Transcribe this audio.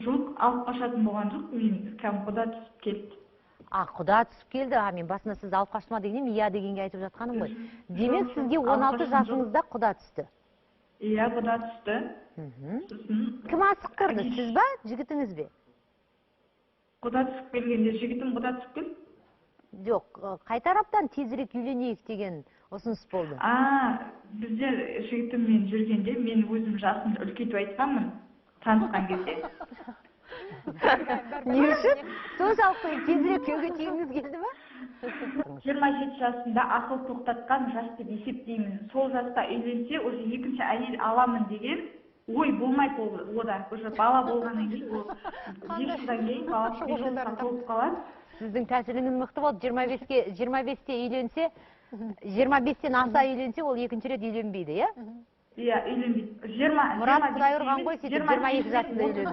Жоқ, алып қашатын болған жоқ, мен кәдімгі құда түсіп келді. Құда түсіп келді. Мен басында сіз алып қашты ма дегенде, иә дегенге айтып жатқаным ғой. Демек сізге 16 жасыңызда құда түсті. Иә, құда түсті. Кім асықтырды, сіз ба, жігітіңіз бе? Құда түсіп келгенде жігітім құда түсіп келді. Жоқ, қай тараптан тезірек үйленейік деген ұсыныс болды? Біздер жігітіммен жүргенде мен өзім жасымды үлкейтіп айтқанмын, танысқан кезде. Не үшін? Соншалықты тезірек күйеуге тигіңіз келді ме? 27 жасында ақыл тоқтатқан жас деп есептеймін. Сол жаста үйленсе, уже екінші әйел аламын деген ой болмайды ода. Уже бала болғаннан кейін, 5 жылдан кейін баласы 5 жасқа толып қалады. Сіздің тәсіліңіз мықты болды. 25-те үйленсе, 25-тен аса үйленсе, ол екінші рет үйленбейді, иә? Иә, үйленбейді. Мұрат Құдай ұрған ғой, сөйтіп 22 жасында үйленді.